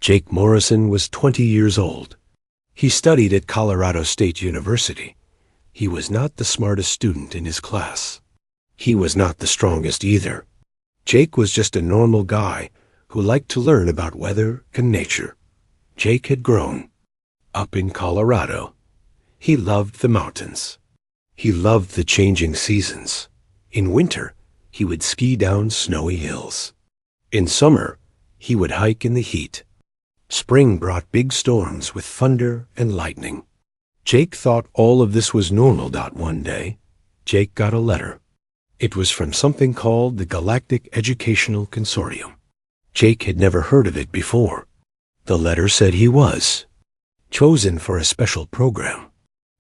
Jake Morrison was 20 years old. He studied at Colorado State University. He was not the smartest student in his class. He was not the strongest either. Jake was just a normal guy who liked to learn about weather and nature. Jake had grown up in Colorado. He loved the mountains. He loved the changing seasons. In winter, he would ski down snowy hills. In summer, he would hike in the heat. Spring brought big storms with thunder and lightning. Jake thought all of this was normal. One day, Jake got a letter. It was from something called the Galactic Educational Consortium. Jake had never heard of it before. The letter said he was chosen for a special program.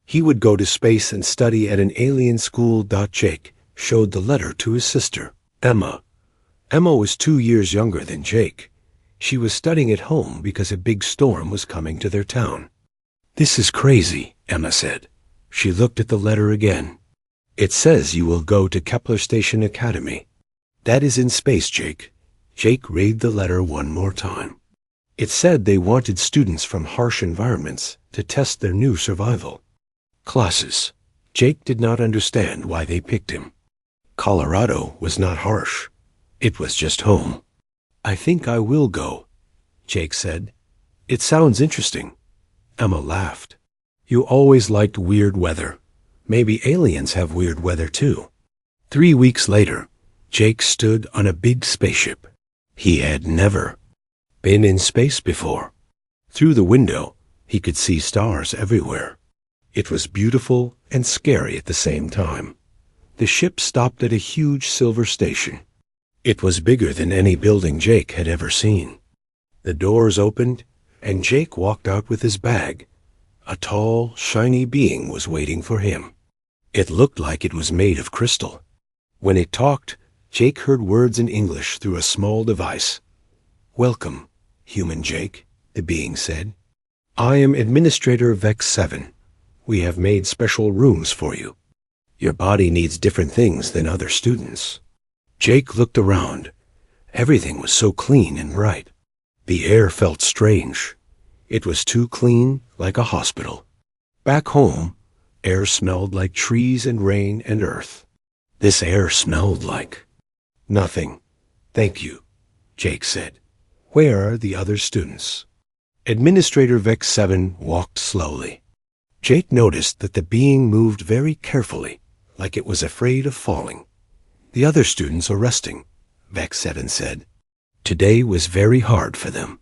He would go to space and study at an alien school. Jake showed the letter to his sister, Emma. Emma was 2 years younger than Jake. She was studying at home because a big storm was coming to their town. "This is crazy," Emma said. She looked at the letter again. "It says you will go to Kepler Station Academy. That is in space, Jake." Jake read the letter one more time. It said they wanted students from harsh environments to test their new survival classes. Jake did not understand why they picked him. Colorado was not harsh. It was just home. "I think I will go," Jake said. "It sounds interesting." Emma laughed. "You always liked weird weather. Maybe aliens have weird weather too." 3 weeks later, Jake stood on a big spaceship. He had never been in space before. Through the window, he could see stars everywhere. It was beautiful and scary at the same time. The ship stopped at a huge silver station. It was bigger than any building Jake had ever seen. The doors opened, and Jake walked out with his bag. A tall, shiny being was waiting for him. It looked like it was made of crystal. When it talked, Jake heard words in English through a small device. "Welcome, human Jake," the being said. "I am Administrator Vex 7. We have made special rooms for you. Your body needs different things than other students." Jake looked around. Everything was so clean and bright. The air felt strange. It was too clean, like a hospital. Back home, air smelled like trees and rain and earth. This air smelled like nothing. "Thank you," Jake said. "Where are the other students?" Administrator Vex 7 walked slowly. Jake noticed that the being moved very carefully, like it was afraid of falling. "The other students are resting," Vex 7 said. Today was very hard for them.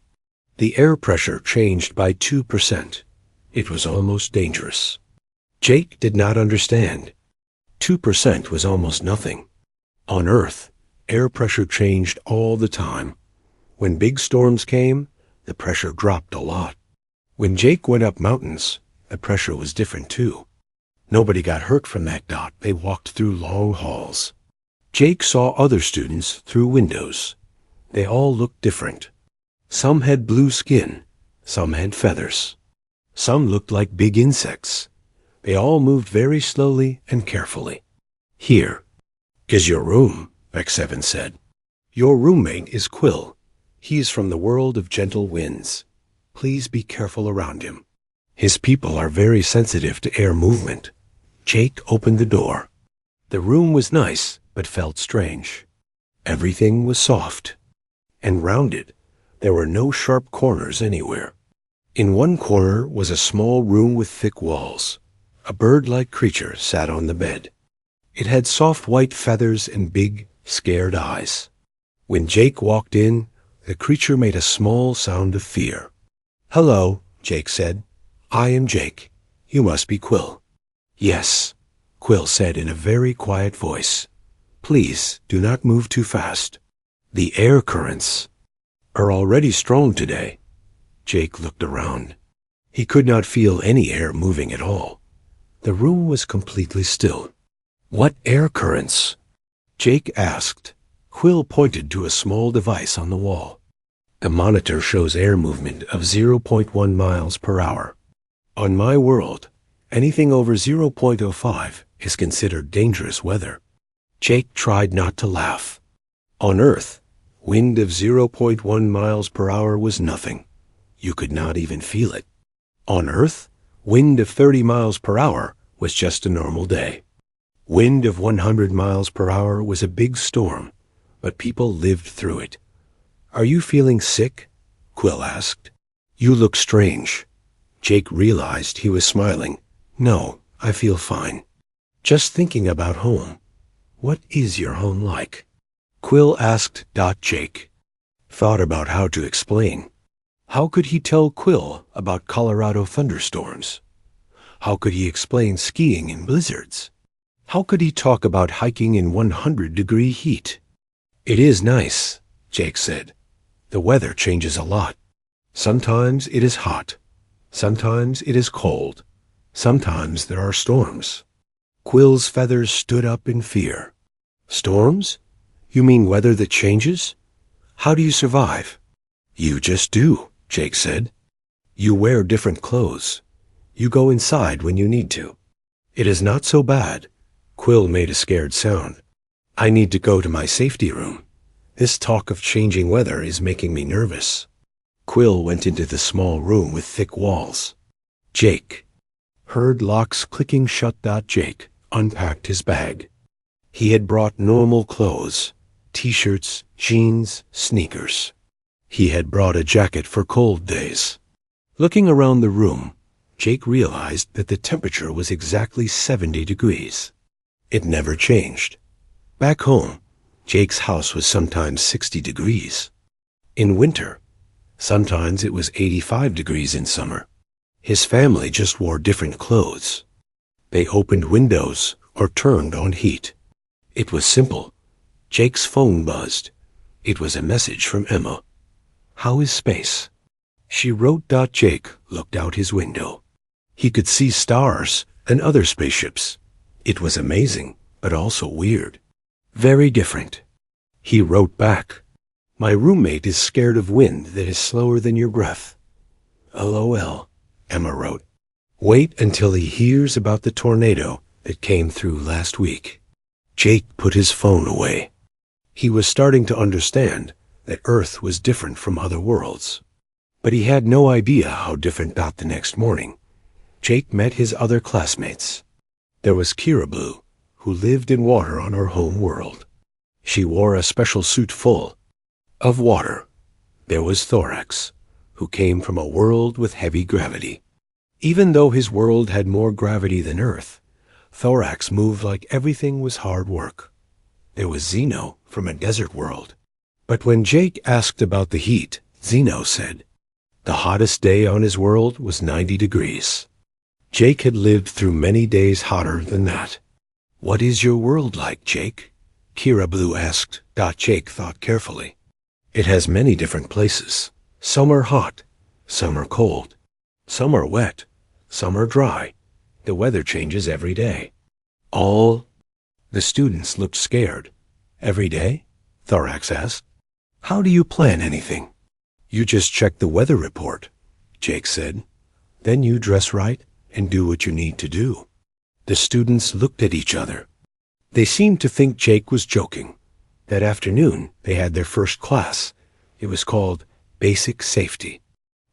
The air pressure changed by 2%. It was almost dangerous. Jake did not understand. 2% was almost nothing. On Earth, air pressure changed all the time. When big storms came, the pressure dropped a lot. When Jake went up mountains, the pressure was different too. Nobody got hurt from that. They walked through long halls. Jake saw other students through windows. They all looked different. Some had blue skin, some had feathers. Some looked like big insects. They all moved very slowly and carefully. "Here is your room," Vex 7 said. "Your roommate is Quill. He is from the world of gentle winds. Please be careful around him. His people are very sensitive to air movement." Jake opened the door. The room was nice, but felt strange. Everything was soft and rounded. There were no sharp corners anywhere. In one corner was a small room with thick walls. A bird-like creature sat on the bed. It had soft white feathers and big, scared eyes. When Jake walked in, the creature made a small sound of fear. "Hello," Jake said. "I am Jake. You must be Quill." "Yes," Quill said in a very quiet voice. "Please do not move too fast. The air currents are already strong today." Jake looked around. He could not feel any air moving at all. The room was completely still. "What air currents?" Jake asked. Quill pointed to a small device on the wall. "The monitor shows air movement of 0.1 miles per hour. On my world, anything over 0.05 is considered dangerous weather." Jake tried not to laugh. On Earth, wind of 0.1 miles per hour was nothing. You could not even feel it. On Earth, wind of 30 miles per hour was just a normal day. Wind of 100 miles per hour was a big storm, but people lived through it. "Are you feeling sick?" Quill asked. "You look strange." Jake realized he was smiling. "No, I feel fine. Just thinking about home." "What is your home like?" Quill asked. Jake thought about how to explain. How could he tell Quill about Colorado thunderstorms? How could he explain skiing in blizzards? How could he talk about hiking in 100-degree heat? "It is nice," Jake said. "The weather changes a lot. Sometimes it is hot. Sometimes it is cold. Sometimes there are storms." Quill's feathers stood up in fear. "Storms? You mean weather that changes? How do you survive?" "You just do," Jake said. "You wear different clothes. You go inside when you need to." "It is not so bad." Quill made a scared sound. "I need to go to my safety room. This talk of changing weather is making me nervous." Quill went into the small room with thick walls. Jake heard locks clicking shut. Jake unpacked his bag. He had brought normal clothes, t-shirts, jeans, sneakers. He had brought a jacket for cold days. Looking around the room, Jake realized that the temperature was exactly 70 degrees. It never changed. Back home, Jake's house was sometimes 60 degrees. In winter, sometimes it was 85 degrees in summer. His family just wore different clothes. They opened windows or turned on heat. It was simple. Jake's phone buzzed. It was a message from Emma. "How is space?" She wrote. Jake looked out his window. He could see stars and other spaceships. It was amazing, but also weird. Very different. He wrote back. "My roommate is scared of wind that is slower than your breath." "LOL," Emma wrote. "Wait until he hears about the tornado that came through last week." Jake put his phone away. He was starting to understand that Earth was different from other worlds. But he had no idea how different. The next morning, Jake met his other classmates. There was Kira Blue, who lived in water on her home world. She wore a special suit full of water. There was Thorax, who came from a world with heavy gravity. Even though his world had more gravity than Earth, Thorax moved like everything was hard work. There was Zeno from a desert world. But when Jake asked about the heat, Zeno said the hottest day on his world was 90 degrees. Jake had lived through many days hotter than that. "What is your world like, Jake?" Kira Blue asked. Jake thought carefully. "It has many different places. Some are hot, some are cold. Some are wet, some are dry. The weather changes every day." "All?" The students looked scared. "Every day?" Thorax asked. "How do you plan anything?" "You just check the weather report," Jake said. "Then you dress right and do what you need to do." The students looked at each other. They seemed to think Jake was joking. That afternoon, they had their first class. It was called Basic Safety.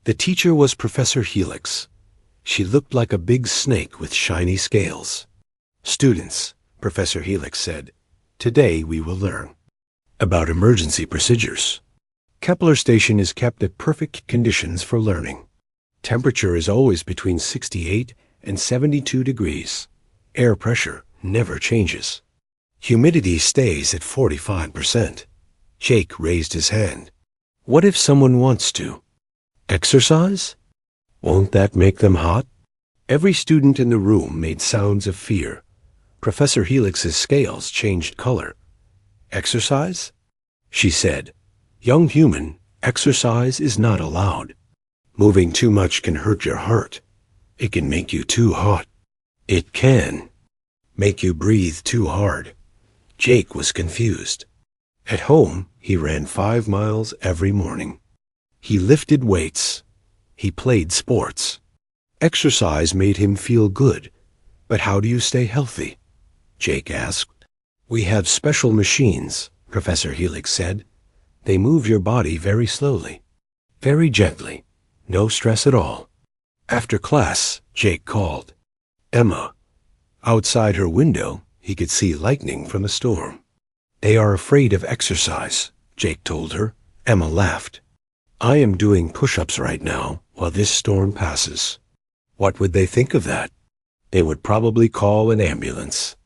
The teacher was Professor Helix. She looked like a big snake with shiny scales. "Students," Professor Helix said, "today we will learn about emergency procedures. Kepler Station is kept at perfect conditions for learning. Temperature is always between 68 and 72 degrees. Air pressure never changes. Humidity stays at 45%. Jake raised his hand. "What if someone wants to exercise? Won't that make them hot?" Every student in the room made sounds of fear. Professor Helix's scales changed color. "Exercise?" she said. "Young human, exercise is not allowed. Moving too much can hurt your heart. It can make you too hot. It can make you breathe too hard." Jake was confused. At home, he ran 5 miles every morning. He lifted weights. He played sports. Exercise made him feel good. But how do you stay healthy? Jake asked. "We have special machines," Professor Helix said. "They move your body very slowly, very gently. No stress at all. After class, Jake called Emma. Outside her window, he could see lightning from a storm. They are afraid of exercise, Jake told her. Emma laughed. I am doing push-ups right now while this storm passes. What would they think of that? They would probably call an ambulance.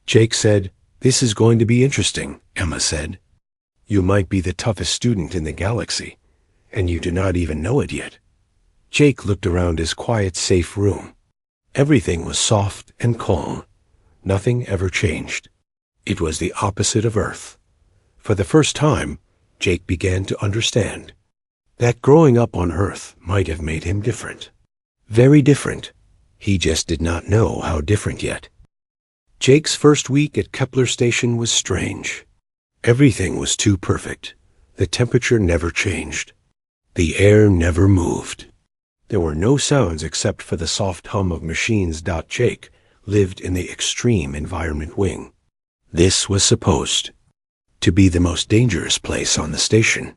Jake said, This is going to be interesting, Emma said. You might be the toughest student in the galaxy, and you do not even know it yet. Jake looked around his quiet, safe room. Everything was soft and calm. Nothing ever changed. It was the opposite of Earth. For the first time, Jake began to understand that growing up on Earth might have made him different. Very different. He just did not know how different yet. Jake's first week at Kepler Station was strange. Everything was too perfect. The temperature never changed. The air never moved. There were no sounds except for the soft hum of machines. Jake lived in the extreme environment wing. This was supposed to be the most dangerous place on the station.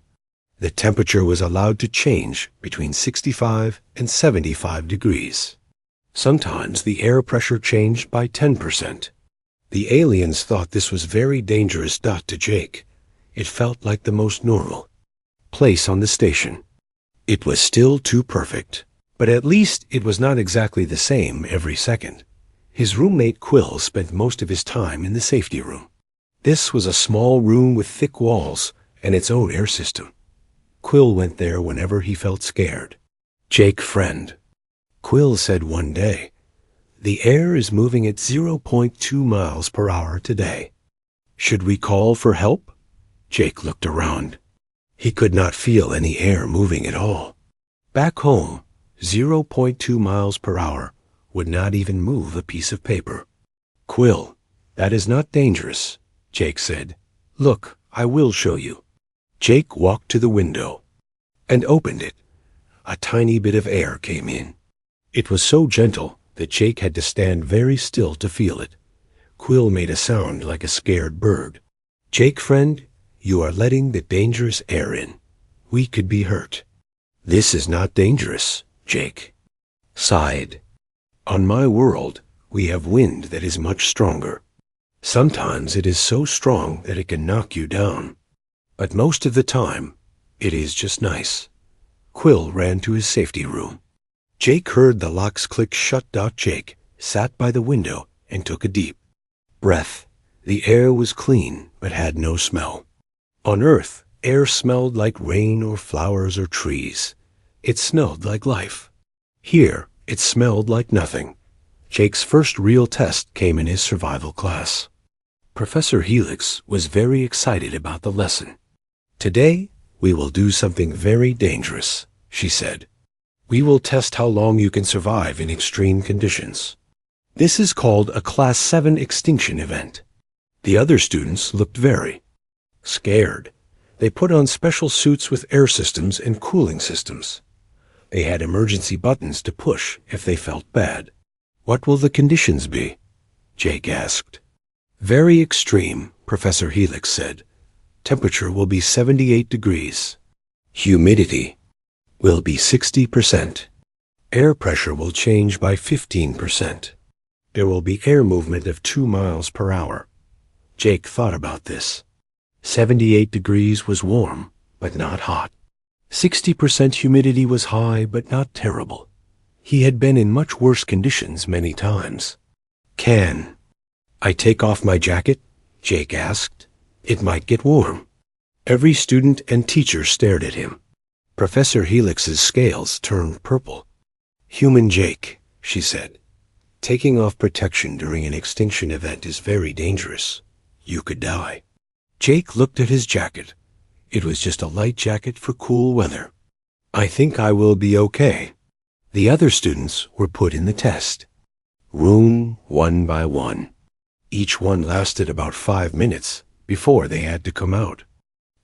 The temperature was allowed to change between 65 and 75 degrees. Sometimes the air pressure changed by 10%. The aliens thought this was very dangerous. To Jake, it felt like the most normal place on the station. It was still too perfect, but at least it was not exactly the same every second. His roommate Quill spent most of his time in the safety room. This was a small room with thick walls and its own air system. Quill went there whenever he felt scared. Jake friend. Quill said one day, The air is moving at 0.2 miles per hour today. Should we call for help? Jake looked around. He could not feel any air moving at all. Back home, 0.2 miles per hour would not even move a piece of paper. Quill, that is not dangerous, Jake said. Look, I will show you. Jake walked to the window and opened it. A tiny bit of air came in. It was so gentle that Jake had to stand very still to feel it. Quill made a sound like a scared bird. Jake friend, you are letting the dangerous air in. We could be hurt. This is not dangerous, Jake sighed. On my world, we have wind that is much stronger. Sometimes it is so strong that it can knock you down. But most of the time, it is just nice. Quill ran to his safety room. Jake heard the locks click shut. Jake sat by the window and took a deep breath. The air was clean but had no smell. On Earth, air smelled like rain or flowers or trees. It smelled like life. Here, it smelled like nothing. Jake's first real test came in his survival class. Professor Helix was very excited about the lesson. Today, we will do something very dangerous, she said. We will test how long you can survive in extreme conditions. This is called a Class 7 extinction event. The other students looked very scared. They put on special suits with air systems and cooling systems. They had emergency buttons to push if they felt bad. What will the conditions be? Jake asked. Very extreme, Professor Helix said. Temperature will be 78 degrees. Humidity will be 60%. Air pressure will change by 15%. There will be air movement of 2 miles per hour. Jake thought about this. 78 degrees was warm, but not hot. 60% humidity was high, but not terrible. He had been in much worse conditions many times. Can I take off my jacket? Jake asked. It might get warm. Every student and teacher stared at him. Professor Helix's scales turned purple. Human Jake, she said. Taking off protection during an extinction event is very dangerous. You could die. Jake looked at his jacket. It was just a light jacket for cool weather. I think I will be okay. The other students were put in the test. Room one by one. Each one lasted about 5 minutes before they had to come out.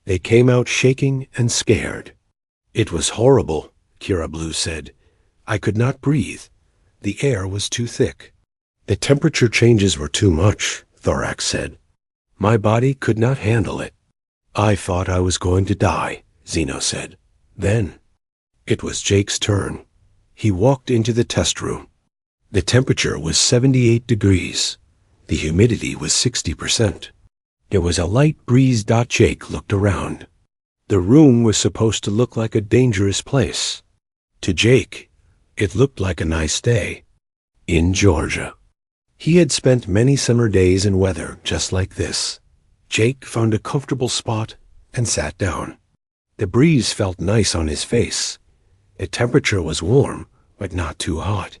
They came out shaking and scared. It was horrible, Kira Blue said. I could not breathe. The air was too thick. The temperature changes were too much, Thorax said. My body could not handle it. I thought I was going to die, Zeno said. Then, It was Jake's turn. He walked into the test room. The temperature was 78 degrees. The humidity was 60%. There was a light breeze. Jake looked around. The room was supposed to look like a dangerous place. To Jake, it looked like a nice day in Georgia. He had spent many summer days in weather just like this. Jake found a comfortable spot and sat down. The breeze felt nice on his face. The temperature was warm, but not too hot.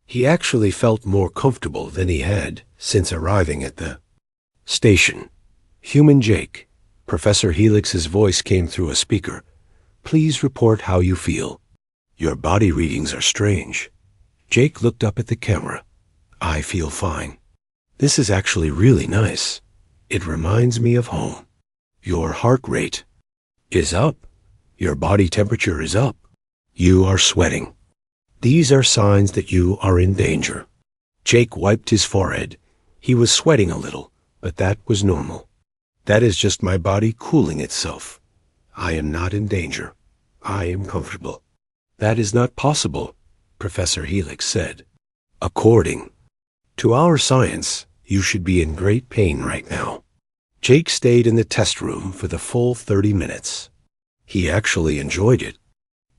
He actually felt more comfortable than he had since arriving at the station. Human Jake, Professor Helix's voice came through a speaker. Please report how you feel. Your body readings are strange. Jake looked up at the camera. I feel fine. This is actually really nice. It reminds me of home. Your heart rate is up. Your body temperature is up. You are sweating. These are signs that you are in danger. Jake wiped his forehead. He was sweating a little, but that was normal. That is just my body cooling itself. I am not in danger. I am comfortable. That is not possible, Professor Helix said. According to our science, you should be in great pain right now. Jake stayed in the test room for the full 30 minutes. He actually enjoyed it.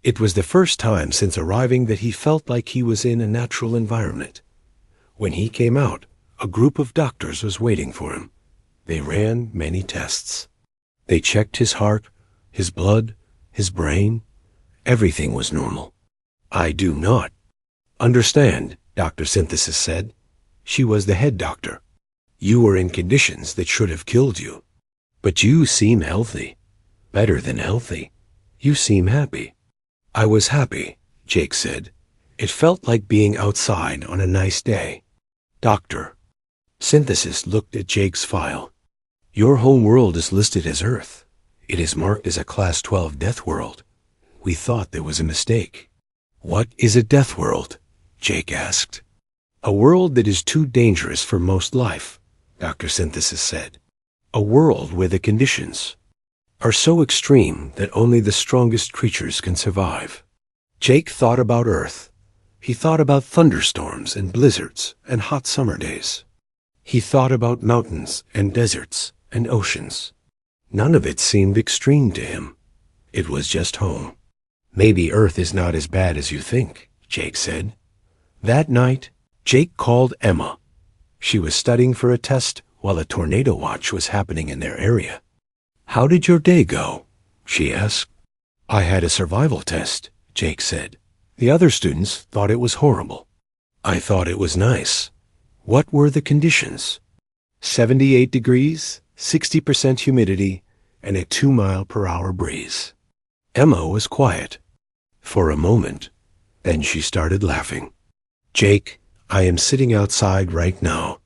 It was the first time since arriving that he felt like he was in a natural environment. When he came out, a group of doctors was waiting for him. They ran many tests. They checked his heart, his blood, his brain. Everything was normal. I do not understand, Dr. Synthesis said. She was the head doctor. You were in conditions that should have killed you. But you seem healthy. Better than healthy. You seem happy. I was happy, Jake said. It felt like being outside on a nice day. Doctor. Synthesis looked at Jake's file. Your home world is listed as Earth. It is marked as a Class 12 death world. We thought there was a mistake. What is a death world? Jake asked. A world that is too dangerous for most life, Dr. Synthesis said. A world where the conditions are so extreme that only the strongest creatures can survive. Jake thought about Earth. He thought about thunderstorms and blizzards and hot summer days. He thought about mountains and deserts and oceans. None of it seemed extreme to him. It was just home. Maybe Earth is not as bad as you think, Jake said. That night, Jake called Emma. She was studying for a test while a tornado watch was happening in their area. How did your day go? She asked. I had a survival test, Jake said. The other students thought it was horrible. I thought it was nice. What were the conditions? 78 degrees, 60% humidity, and a 2-mile-per-hour breeze. Emma was quiet for a moment. Then she started laughing. Jake, I am sitting outside right now.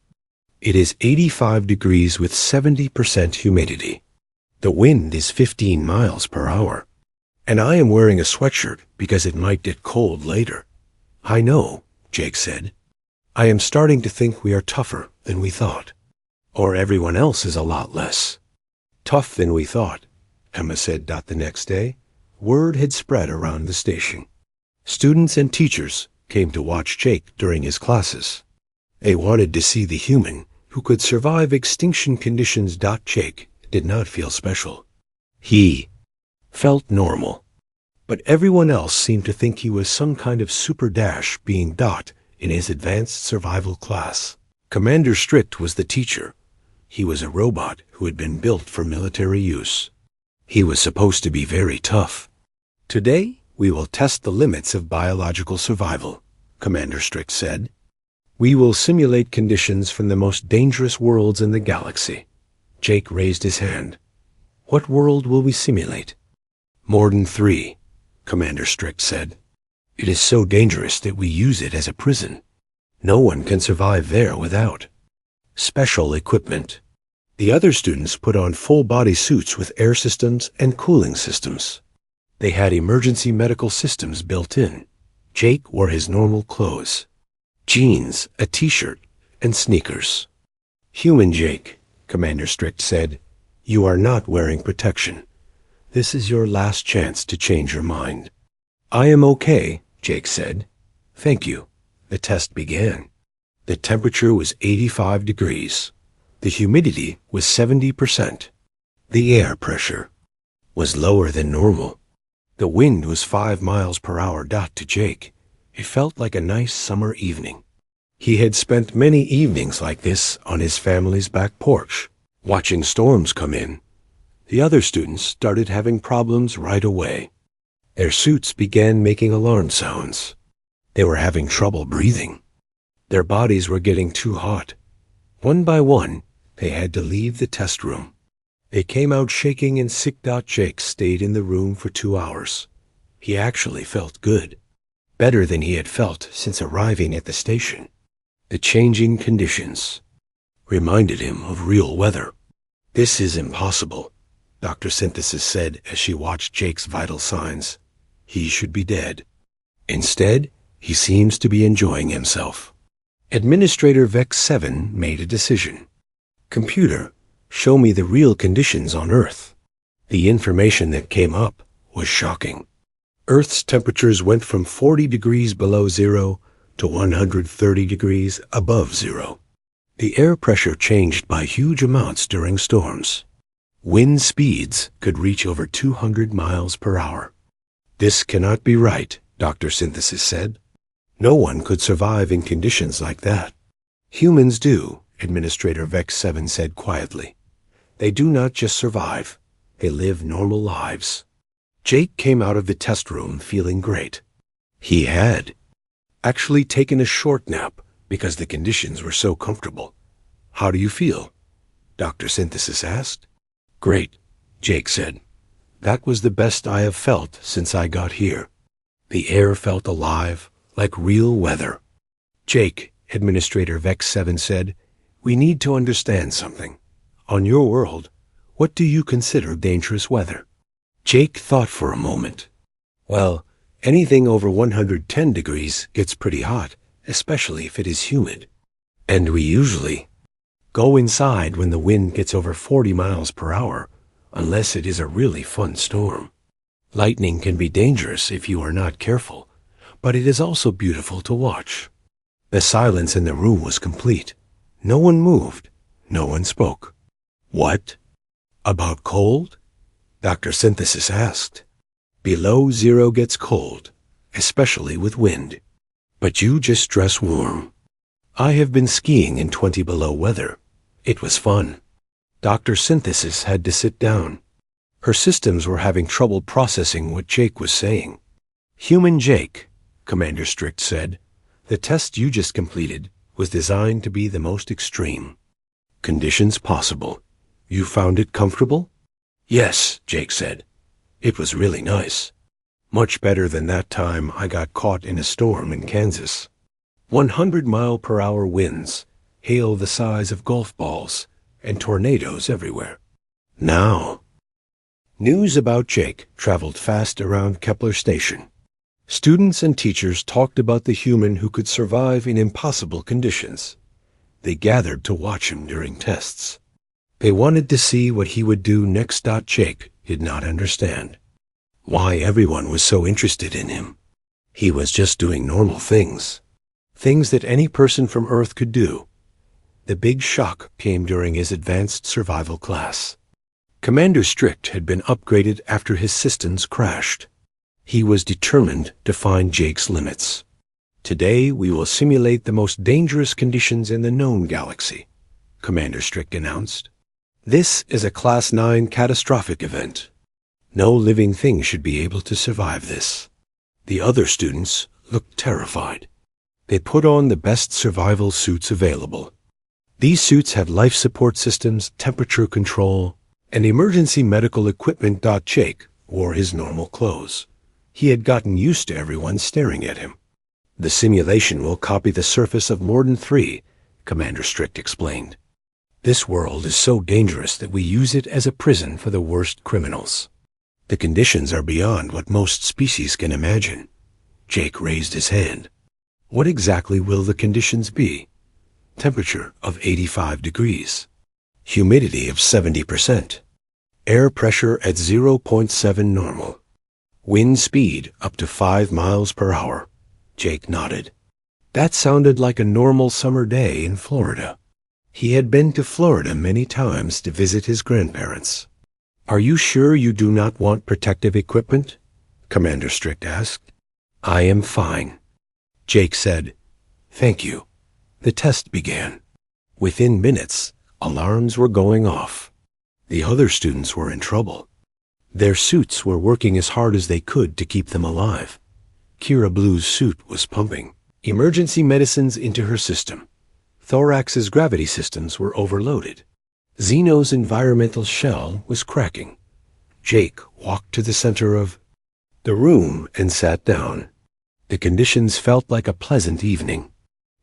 It is 85 degrees with 70% humidity. The wind is 15 miles per hour. And I am wearing a sweatshirt because it might get cold later. I know, Jake said. I am starting to think we are tougher than we thought. Or everyone else is a lot less tough than we thought, Emma said. The next day, word had spread around the station. Students and teachers came to watch Jake during his classes. They wanted to see the human who could survive extinction conditions. Jake did not feel special. He felt normal. But everyone else seemed to think he was some kind of super dash being in his advanced survival class. Commander Strict was the teacher. He was a robot who had been built for military use. He was supposed to be very tough. Today, we will test the limits of biological survival, Commander Strict said. We will simulate conditions from the most dangerous worlds in the galaxy. Jake raised his hand. What world will we simulate? Morden 3, Commander Strict said. It is so dangerous that we use it as a prison. No one can survive there without special equipment. The other students put on full-body suits with air systems and cooling systems. They had emergency medical systems built in. Jake wore his normal clothes. Jeans, a t-shirt, and sneakers. Human Jake, Commander Strict said, you are not wearing protection. This is your last chance to change your mind. I am okay, Jake said. Thank you. The test began. The temperature was 85 degrees. The humidity was 70%. The air pressure was lower than normal. The wind was 5 miles per hour. To Jake, it felt like a nice summer evening. He had spent many evenings like this on his family's back porch, watching storms come in. The other students started having problems right away. Their suits began making alarm sounds. They were having trouble breathing. Their bodies were getting too hot. One by one, they had to leave the test room. They came out shaking and sick. Jake stayed in the room for 2 hours. He actually felt good, better than he had felt since arriving at the station. The changing conditions reminded him of real weather. This is impossible, Dr. Synthesis said as she watched Jake's vital signs. He should be dead. Instead, he seems to be enjoying himself. Administrator Vex 7 made a decision. Computer, show me the real conditions on Earth. The information that came up was shocking. Earth's temperatures went from 40 degrees below zero to 130 degrees above zero. The air pressure changed by huge amounts during storms. Wind speeds could reach over 200 miles per hour. This cannot be right, Dr. Synthesis said. No one could survive in conditions like that. Humans do, Administrator Vex 7 said quietly. They do not just survive, they live normal lives. Jake came out of the test room feeling great. He had actually taken a short nap because the conditions were so comfortable. How do you feel? Dr. Synthesis asked. Great, Jake said. That was the best I have felt since I got here. The air felt alive, like real weather. Jake, Administrator Vex 7 said, we need to understand something. On your world, what do you consider dangerous weather? Jake thought for a moment. Well, anything over 110 degrees gets pretty hot, especially if it is humid. And we usually go inside when the wind gets over 40 miles per hour, unless it is a really fun storm. Lightning can be dangerous if you are not careful, but it is also beautiful to watch. The silence in the room was complete. No one moved. No one spoke. What? About cold? Dr. Synthesis asked. Below zero gets cold, especially with wind. But you just dress warm. I have been skiing in 20 below weather. It was fun. Dr. Synthesis had to sit down. Her systems were having trouble processing what Jake was saying. Human Jake, Commander Strict said, the test you just completed was designed to be the most extreme conditions possible. You found it comfortable? Yes, Jake said. It was really nice. Much better than that time I got caught in a storm in Kansas. 100-mile-per-hour winds, hail the size of golf balls, and tornadoes everywhere. Now, news about Jake traveled fast around Kepler Station. Students and teachers talked about the human who could survive in impossible conditions. They gathered to watch him during tests. They wanted to see what he would do next. Jake did not understand why everyone was so interested in him. He was just doing normal things, things that any person from Earth could do. The big shock came during his advanced survival class. Commander Strict had been upgraded after his systems crashed. He was determined to find Jake's limits. Today we will simulate the most dangerous conditions in the known galaxy, Commander Strict announced. This is a Class 9 catastrophic event. No living thing should be able to survive this. The other students looked terrified. They put on the best survival suits available. These suits had life support systems, temperature control, and emergency medical equipment. Jake wore his normal clothes. He had gotten used to everyone staring at him. The simulation will copy the surface of Morden 3, Commander Strict explained. This world is so dangerous that we use it as a prison for the worst criminals. The conditions are beyond what most species can imagine. Jake raised his hand. What exactly will the conditions be? Temperature of 85 degrees. Humidity of 70%. Air pressure at 0.7 normal. Wind speed up to 5 miles per hour. Jake nodded. That sounded like a normal summer day in Florida. He had been to Florida many times to visit his grandparents. Are you sure you do not want protective equipment? Commander Strict asked. I am fine. Jake said, Thank you. The test began. Within minutes, alarms were going off. The other students were in trouble. Their suits were working as hard as they could to keep them alive. Kira Blue's suit was pumping emergency medicines into her system. Thorax's gravity systems were overloaded. Zeno's environmental shell was cracking. Jake walked to the center of the room and sat down. The conditions felt like a pleasant evening.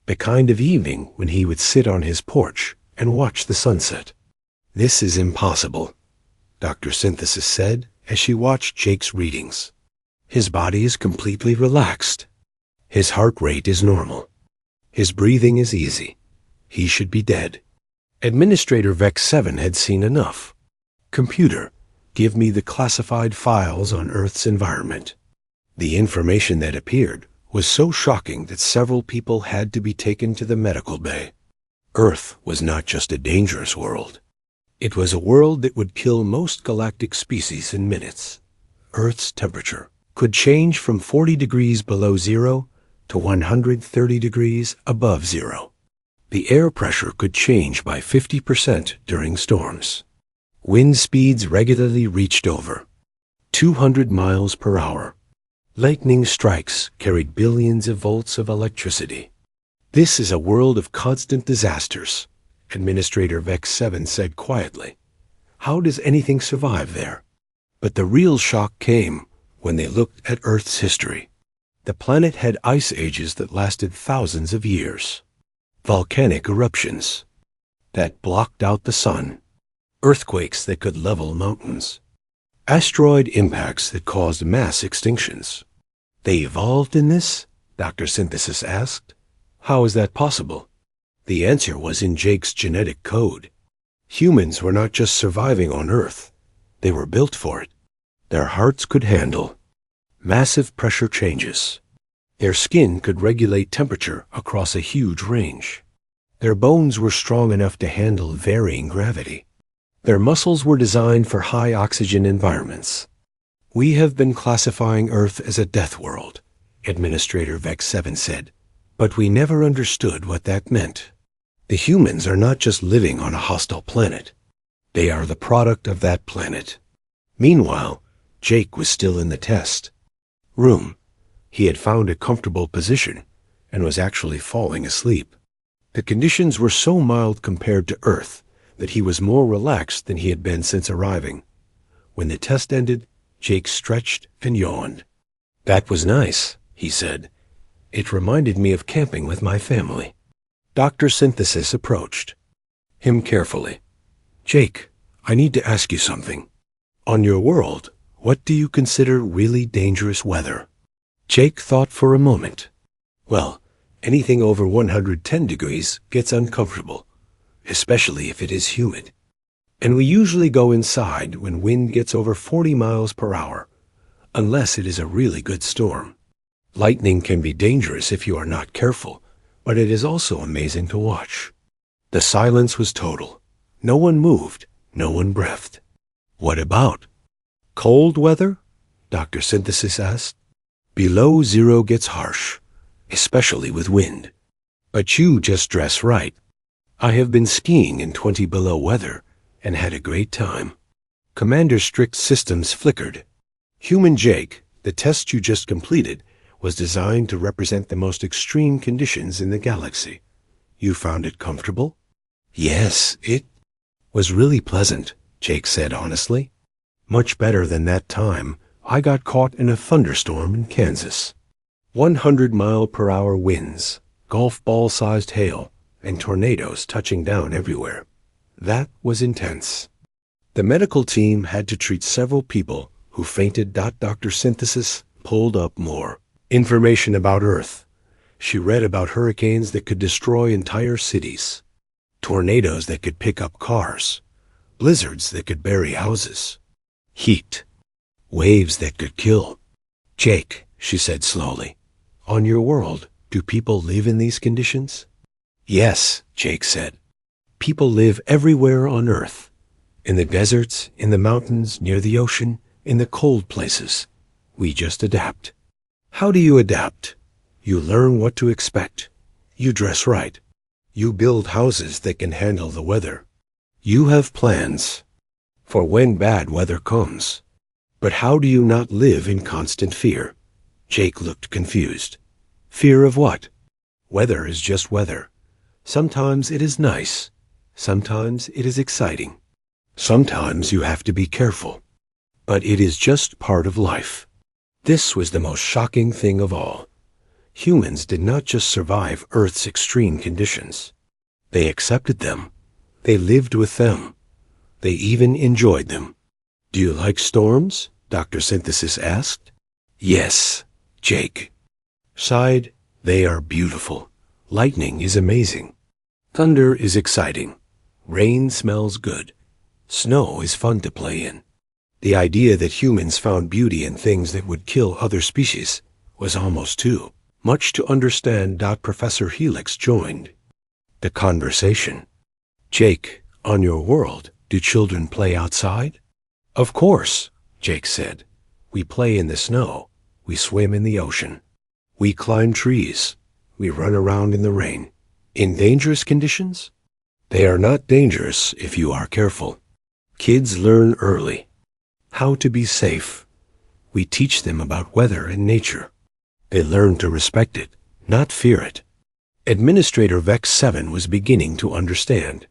The kind of evening when he would sit on his porch and watch the sunset. This is impossible, Dr. Synthesis said as she watched Jake's readings. His body is completely relaxed. His heart rate is normal. His breathing is easy. He should be dead. Administrator Vex 7 had seen enough. Computer, give me the classified files on Earth's environment. The information that appeared was so shocking that several people had to be taken to the medical bay. Earth was not just a dangerous world. It was a world that would kill most galactic species in minutes. Earth's temperature could change from 40 degrees below zero to 130 degrees above zero. The air pressure could change by 50% during storms. Wind speeds regularly reached over 200 miles per hour. Lightning strikes carried billions of volts of electricity. This is a world of constant disasters, Administrator Vex 7 said quietly. How does anything survive there? But the real shock came when they looked at Earth's history. The planet had ice ages that lasted thousands of years. Volcanic eruptions that blocked out the sun. Earthquakes that could level mountains. Asteroid impacts that caused mass extinctions. They evolved in this? Dr. Synthesis asked. How is that possible? The answer was in Jake's genetic code. Humans were not just surviving on Earth. They were built for it. Their hearts could handle massive pressure changes. Their skin could regulate temperature across a huge range. Their bones were strong enough to handle varying gravity. Their muscles were designed for high oxygen environments. We have been classifying Earth as a death world, Administrator Vex 7 said, but we never understood what that meant. The humans are not just living on a hostile planet. They are the product of that planet. Meanwhile, Jake was still in the test room. He had found a comfortable position and was actually falling asleep. The conditions were so mild compared to Earth that he was more relaxed than he had been since arriving. When the test ended, Jake stretched and yawned. That was nice, he said. It reminded me of camping with my family. Dr. Synthesis approached him carefully. Jake, I need to ask you something. On your world, what do you consider really dangerous weather? Jake thought for a moment. Well, anything over 110 degrees gets uncomfortable, especially if it is humid. And we usually go inside when wind gets over 40 miles per hour, unless it is a really good storm. Lightning can be dangerous if you are not careful, but it is also amazing to watch. The silence was total. No one moved, no one breathed. What about cold weather? Dr. Synthesis asked. Below zero gets harsh, especially with wind. But you just dress right. I have been skiing in 20 below weather and had a great time. Commander Strict systems flickered. Human Jake, the test you just completed, was designed to represent the most extreme conditions in the galaxy. You found it comfortable? Yes, it was really pleasant, Jake said honestly. Much better than that time I got caught in a thunderstorm in Kansas. 100-mile-per-hour winds, golf ball-sized hail, and tornadoes touching down everywhere. That was intense. The medical team had to treat several people who fainted. Dr. Synthesis pulled up more information about Earth. She read about hurricanes that could destroy entire cities, tornadoes that could pick up cars, blizzards that could bury houses, heat, waves that could kill. Jake, she said slowly, on your world, do people live in these conditions? Yes, Jake said. People live everywhere on Earth. In the deserts, in the mountains, near the ocean, in the cold places. We just adapt. How do you adapt? You learn what to expect. You dress right. You build houses that can handle the weather. You have plans for when bad weather comes. But how do you not live in constant fear? Jake looked confused. Fear of what? Weather is just weather. Sometimes it is nice. Sometimes it is exciting. Sometimes you have to be careful. But it is just part of life. This was the most shocking thing of all. Humans did not just survive Earth's extreme conditions. They accepted them. They lived with them. They even enjoyed them. Do you like storms? Dr. Synthesis asked. Yes, Jake sighed. They are beautiful. Lightning is amazing. Thunder is exciting. Rain smells good. Snow is fun to play in. The idea that humans found beauty in things that would kill other species was almost too much to understand. Professor Helix joined the conversation. Jake, on your world, do children play outside? Of course, Jake said. We play in the snow. We swim in the ocean. We climb trees. We run around in the rain. In dangerous conditions? They are not dangerous if you are careful. Kids learn early how to be safe. We teach them about weather and nature. They learn to respect it, not fear it. Administrator Vex 7 was beginning to understand.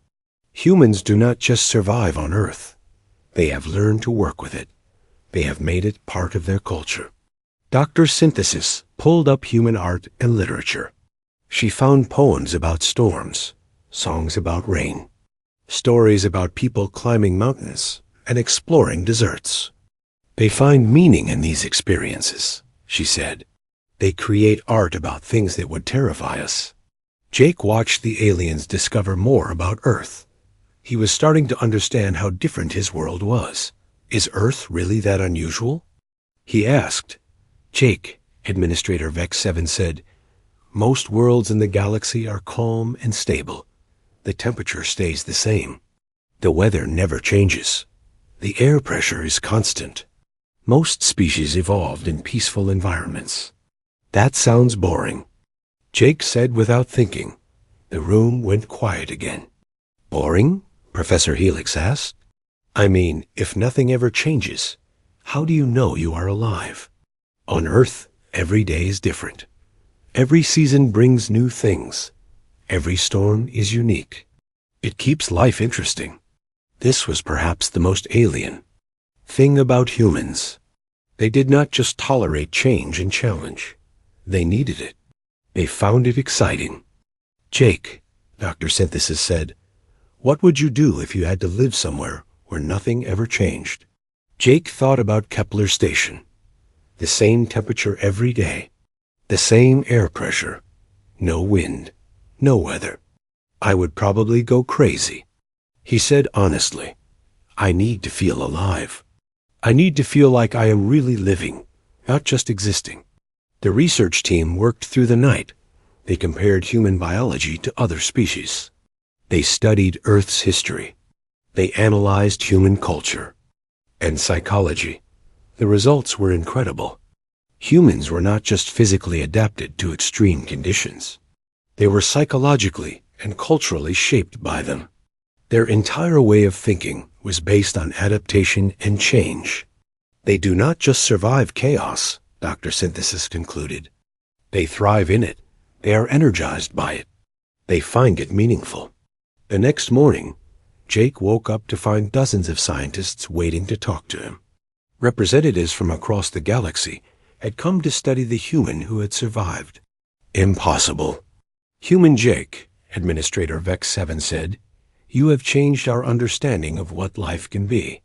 Humans do not just survive on Earth. They have learned to work with it. They have made it part of their culture. Dr. Synthesis pulled up human art and literature. She found poems about storms, songs about rain, stories about people climbing mountains and exploring deserts. They find meaning in these experiences, she said. They create art about things that would terrify us. Jake watched the aliens discover more about Earth. He was starting to understand how different his world was. Is Earth really that unusual? He asked. Jake, Administrator Vex 7 said, most worlds in the galaxy are calm and stable. The temperature stays the same. The weather never changes. The air pressure is constant. Most species evolved in peaceful environments. That sounds boring, Jake said without thinking. The room went quiet again. Boring? Professor Helix asked. I mean, if nothing ever changes, how do you know you are alive? On Earth, every day is different. Every season brings new things. Every storm is unique. It keeps life interesting. This was perhaps the most alien thing about humans. They did not just tolerate change and challenge. They needed it. They found it exciting. Jake, Dr. Synthesis said, what would you do if you had to live somewhere where nothing ever changed? Jake thought about Kepler Station. The same temperature every day. The same air pressure. No wind. No weather. I would probably go crazy. He said honestly, I need to feel alive. I need to feel like I am really living, not just existing. The research team worked through the night. They compared human biology to other species. They studied Earth's history. They analyzed human culture and psychology. The results were incredible. Humans were not just physically adapted to extreme conditions. They were psychologically and culturally shaped by them. Their entire way of thinking was based on adaptation and change. They do not just survive chaos, Dr. Synthesis concluded. They thrive in it. They are energized by it. They find it meaningful. The next morning, Jake woke up to find dozens of scientists waiting to talk to him. Representatives from across the galaxy had come to study the human who had survived. Impossible. Human Jake, Administrator Vex 7 said, you have changed our understanding of what life can be.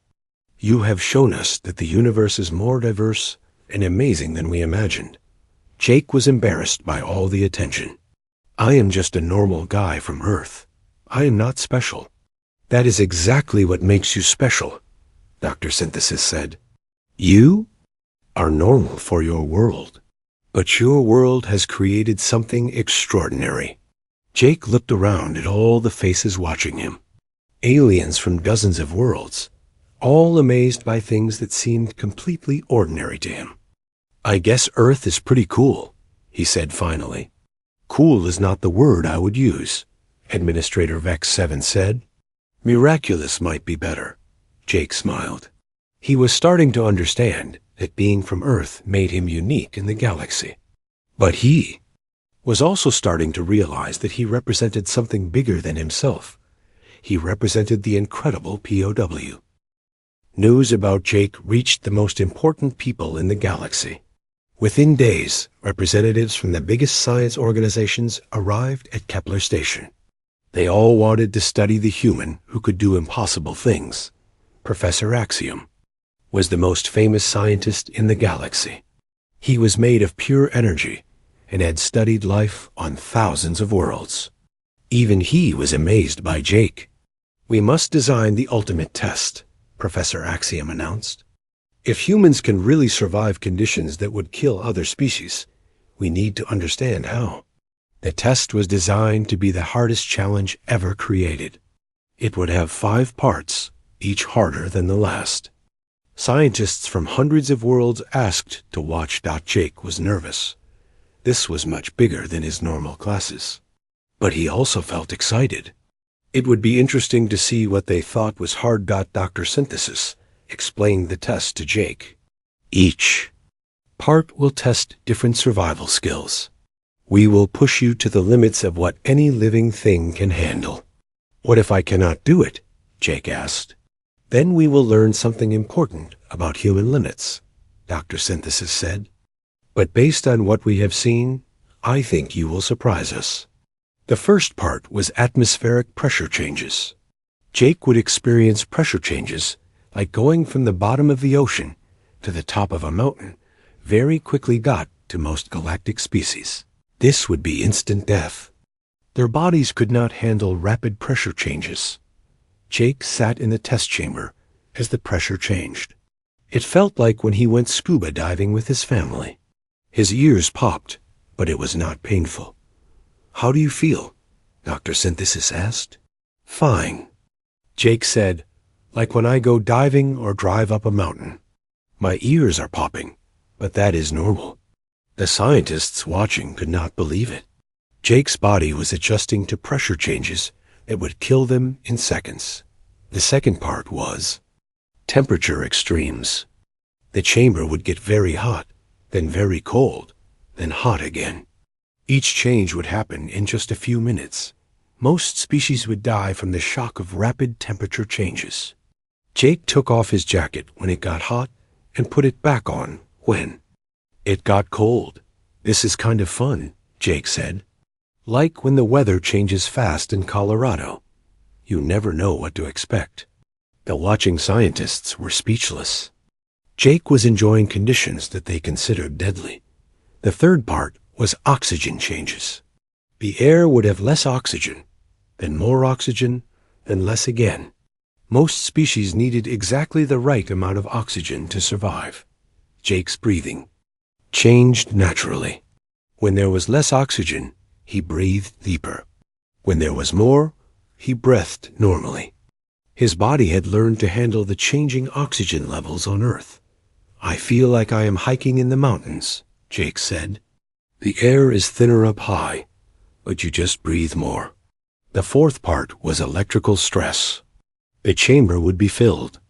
You have shown us that the universe is more diverse and amazing than we imagined. Jake was embarrassed by all the attention. I am just a normal guy from Earth. I am not special. That is exactly what makes you special, Dr. Synthesis said. You? are normal for your world. But your world has created something extraordinary. Jake looked around at all the faces watching him. Aliens from dozens of worlds, all amazed by things that seemed completely ordinary to him. I guess Earth is pretty cool, he said finally. Cool is not the word I would use, Administrator Vex 7 said. Miraculous might be better, Jake smiled. He was starting to understand that being from Earth made him unique in the galaxy. But he was also starting to realize that he represented something bigger than himself. He represented the incredible POW. News about Jake reached the most important people in the galaxy. Within days, representatives from the biggest science organizations arrived at Kepler Station. They all wanted to study the human who could do impossible things. Professor Axiom was the most famous scientist in the galaxy. He was made of pure energy and had studied life on thousands of worlds. Even he was amazed by Jake. We must design the ultimate test, Professor Axiom announced. If humans can really survive conditions that would kill other species, we need to understand how. The test was designed to be the hardest challenge ever created. It would have 5 parts, each harder than the last. Scientists from hundreds of worlds asked to watch. Jake was nervous. This was much bigger than his normal classes. But he also felt excited. It would be interesting to see what they thought was hard. Dr. Synthesis explained the test to Jake. Each part will test different survival skills. We will push you to the limits of what any living thing can handle. What if I cannot do it? Jake asked. Then we will learn something important about human limits, Dr. Synthesis said. But based on what we have seen, I think you will surprise us. The first part was atmospheric pressure changes. Jake would experience pressure changes like going from the bottom of the ocean to the top of a mountain very quickly got to most galactic species. This would be instant death. Their bodies could not handle rapid pressure changes. Jake sat in the test chamber as the pressure changed. It felt like when he went scuba diving with his family. His ears popped, but it was not painful. How do you feel? Dr. Synthesis asked. Fine, Jake said, like when I go diving or drive up a mountain. My ears are popping, but that is normal. The scientists watching could not believe it. Jake's body was adjusting to pressure changes that would kill them in seconds. The second part was temperature extremes. The chamber would get very hot, then very cold, then hot again. Each change would happen in just a few minutes. Most species would die from the shock of rapid temperature changes. Jake took off his jacket when it got hot and put it back on when it got cold. This is kind of fun, Jake said. Like when the weather changes fast in Colorado. You never know what to expect. The watching scientists were speechless. Jake was enjoying conditions that they considered deadly. The third part was oxygen changes. The air would have less oxygen, then more oxygen, then less again. Most species needed exactly the right amount of oxygen to survive. Jake's breathing changed naturally. When there was less oxygen, he breathed deeper. When there was more, he breathed normally. His body had learned to handle the changing oxygen levels on Earth. I feel like I am hiking in the mountains, Jake said. The air is thinner up high, but you just breathe more. The fourth part was electrical stress. The chamber would be filled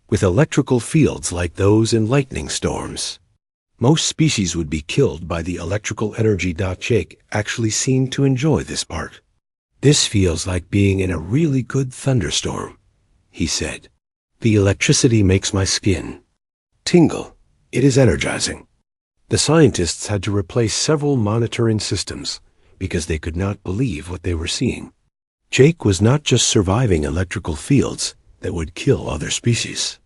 with electrical fields like those in lightning storms. Most species would be killed by the electrical energy. Jake actually seemed to enjoy this part. This feels like being in a really good thunderstorm, he said. The electricity makes my skin tingle. It is energizing. The scientists had to replace several monitoring systems because they could not believe what they were seeing. Jake was not just surviving electrical fields that would kill other species.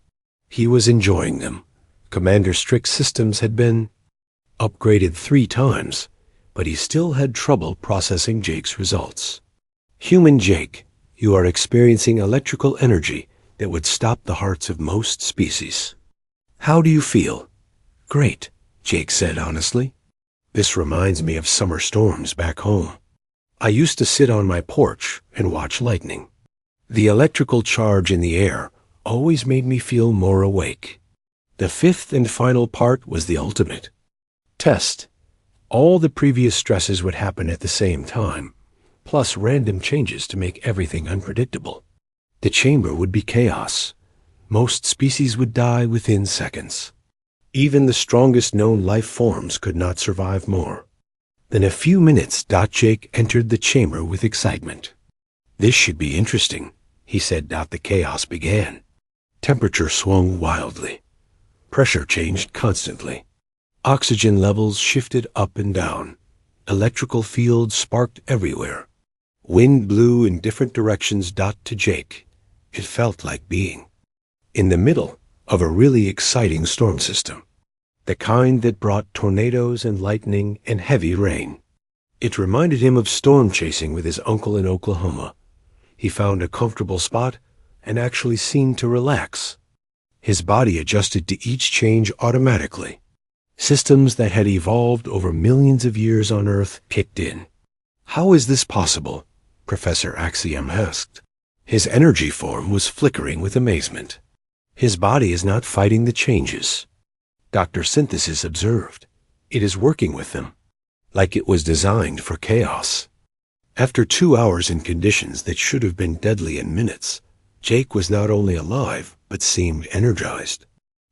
He was enjoying them. Commander Strick's systems had been upgraded 3 times, but he still had trouble processing Jake's results. Human Jake, you are experiencing electrical energy that would stop the hearts of most species. How do you feel? great," Jake said honestly. "This reminds me of summer storms back home. I used to sit on my porch and watch lightning. The electrical charge in the air always made me feel more awake. The fifth and final part was the ultimate test. All the previous stresses would happen at the same time, plus random changes to make everything unpredictable. The chamber would be chaos. Most species would die within seconds. Even the strongest known life forms could not survive more. In a few minutes, Jake entered the chamber with excitement. "This should be interesting," he said. The chaos began. Temperature swung wildly. Pressure changed constantly. Oxygen levels shifted up and down. Electrical fields sparked everywhere. Wind blew in different directions. To Jake, it felt like being in the middle of a really exciting storm system, the kind that brought tornadoes and lightning and heavy rain. It reminded him of storm chasing with his uncle in Oklahoma. He found a comfortable spot and actually seemed to relax. His body adjusted to each change automatically. Systems that had evolved over millions of years on Earth kicked in. "How is this possible?" Professor Axiom asked. His energy form was flickering with amazement. "His body is not fighting the changes," Dr. Synthesis observed. "It is working with them, like it was designed for chaos." After 2 hours in conditions that should have been deadly in minutes, Jake was not only alive, but seemed energized.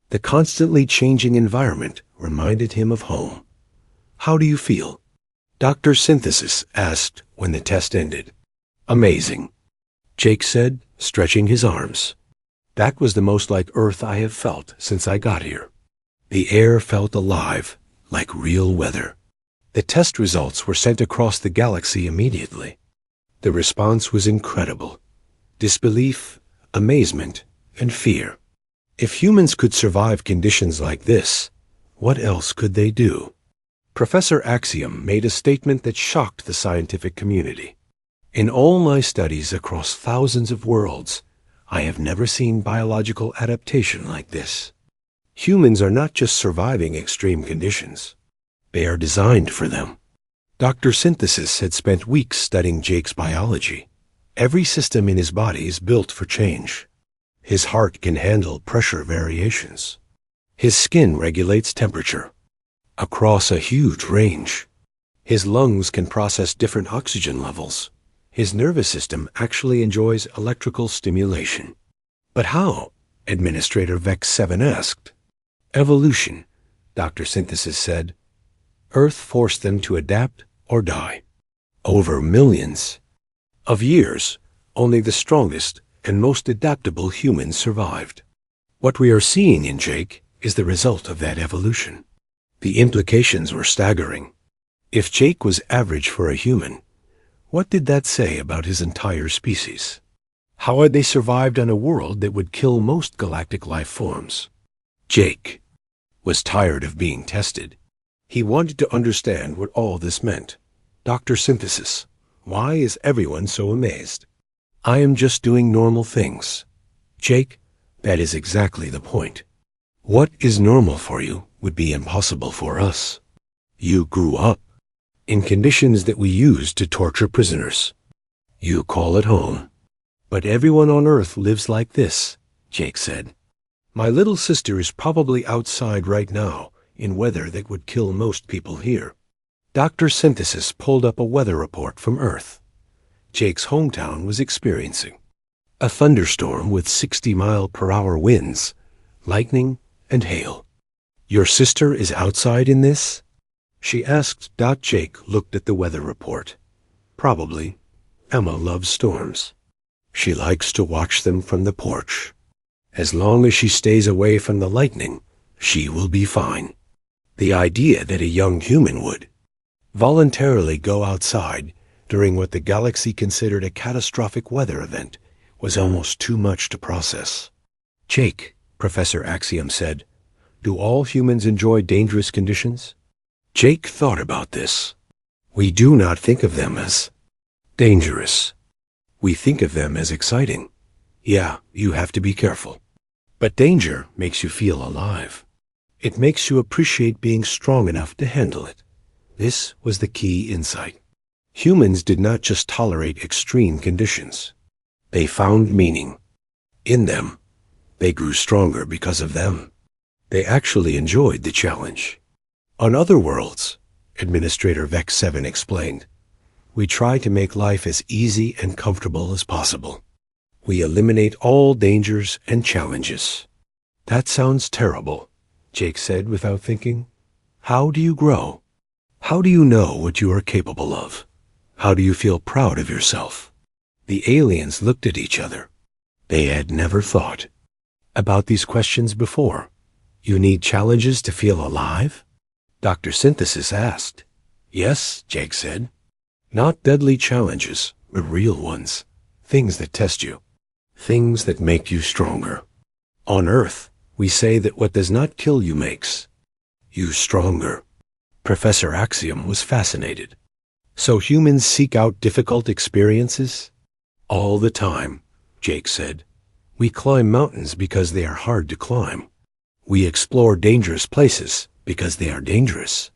The constantly changing environment reminded him of home. "How do you feel?" Dr. Synthesis asked when the test ended. "Amazing," Jake said, stretching his arms. "That was the most like Earth I have felt since I got here." The air felt alive, like real weather. The test results were sent across the galaxy immediately. The response was incredible. Disbelief, amazement, and fear. If humans could survive conditions like this, what else could they do? Professor Axiom made a statement that shocked the scientific community. "In all my studies across thousands of worlds, I have never seen biological adaptation like this. Humans are not just surviving extreme conditions. They are designed for them." Dr. Synthesis had spent weeks studying Jake's biology. Every system in his body is built for change. His heart can handle pressure variations. His skin regulates temperature across a huge range. His lungs can process different oxygen levels. His nervous system actually enjoys electrical stimulation. "But how?" Administrator Vex 7 asked. "Evolution," Dr. Synthesis said. "Earth forced them to adapt or die. Over millions of years, only the strongest and most adaptable humans survived. What we are seeing in Jake is the result of that evolution." The implications were staggering. If Jake was average for a human, what did that say about his entire species? How had they survived on a world that would kill most galactic life forms? Jake was tired of being tested. He wanted to understand what all this meant. "Dr. Synthesis, why is everyone so amazed?" "I am just doing normal things." "Jake, that is exactly the point. What is normal for you would be impossible for us. You grew up in conditions that we use to torture prisoners. You call it home. But everyone on Earth lives like this," Jake said. "My little sister is probably outside right now in weather that would kill most people here." Dr. Synthesis pulled up a weather report from Earth. Jake's hometown was experiencing a thunderstorm with 60-mile-per-hour winds, lightning, and hail. "Your sister is outside in this?" she asked. Jake looked at the weather report. "Probably. Emma loves storms. She likes to watch them from the porch. As long as she stays away from the lightning, she will be fine." The idea that a young human would voluntarily go outside during what the galaxy considered a catastrophic weather event was almost too much to process. "Jake," Professor Axiom said, "do all humans enjoy dangerous conditions?" Jake thought about this. "We do not think of them as dangerous. We think of them as exciting. Yeah, you have to be careful. But danger makes you feel alive. It makes you appreciate being strong enough to handle it. This was the key insight. Humans did not just tolerate extreme conditions. They found meaning in them. They grew stronger because of them. They actually enjoyed the challenge. On other worlds, Administrator Vex 7 explained, we try to make life as easy and comfortable as possible. We eliminate all dangers and challenges. That sounds terrible, Jake said without thinking. How do you grow? How do you know what you are capable of? How do you feel proud of yourself? The aliens looked at each other. They had never thought about these questions before. You need challenges to feel alive? Dr. Synthesis asked. Yes, Jake said. Not deadly challenges, but real ones. Things that test you. Things that make you stronger. On Earth, we say that what does not kill you makes you stronger. Professor Axiom was fascinated. So humans seek out difficult experiences? All the time, Jake said. We climb mountains because they are hard to climb. We explore dangerous places because they are dangerous.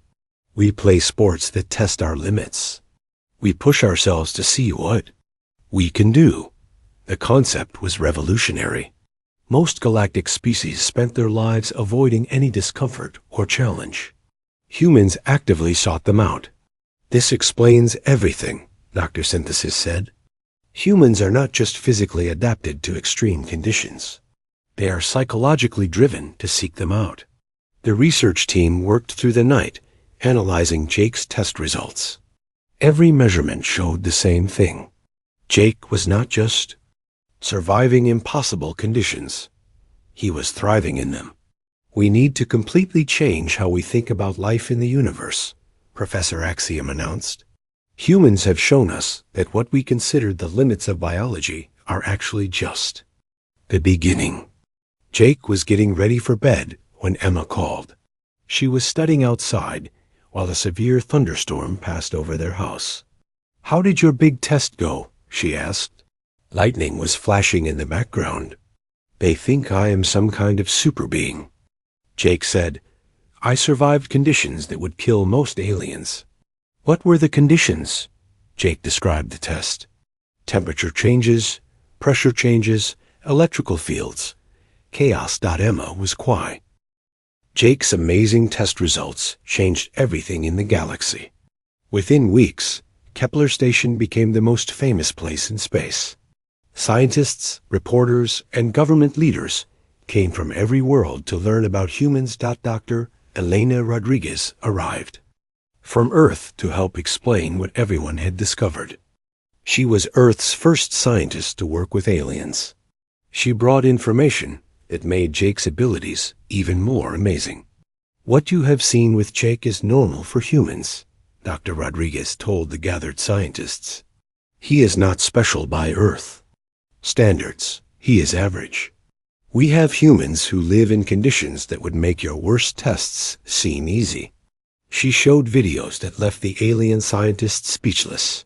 We play sports that test our limits. We push ourselves to see what we can do. The concept was revolutionary. Most galactic species spent their lives avoiding any discomfort or challenge. Humans actively sought them out. This explains everything, Dr. Synthesis said. Humans are not just physically adapted to extreme conditions. They are psychologically driven to seek them out. The research team worked through the night, analyzing Jake's test results. Every measurement showed the same thing. Jake was not just surviving impossible conditions. He was thriving in them. We need to completely change how we think about life in the universe, Professor Axiom announced. Humans have shown us that what we considered the limits of biology are actually just the beginning. Jake was getting ready for bed when Emma called. She was studying outside while a severe thunderstorm passed over their house. How did your big test go? She asked. Lightning was flashing in the background. They think I am some kind of super being. Jake said, I survived conditions that would kill most aliens. What were the conditions? Jake described the test. Temperature changes, pressure changes, electrical fields. Chaos. Emma was quiet. Jake's amazing test results changed everything in the galaxy. Within weeks, Kepler Station became the most famous place in space. Scientists, reporters, and government leaders came from every world to learn about humans. Dr. Elena Rodriguez arrived from Earth to help explain what everyone had discovered. She was Earth's first scientist to work with aliens. She brought information that made Jake's abilities even more amazing. What you have seen with Jake is normal for humans, Dr. Rodriguez told the gathered scientists. He is not special by Earth standards. He is average. We have humans who live in conditions that would make your worst tests seem easy. She showed videos that left the alien scientists speechless.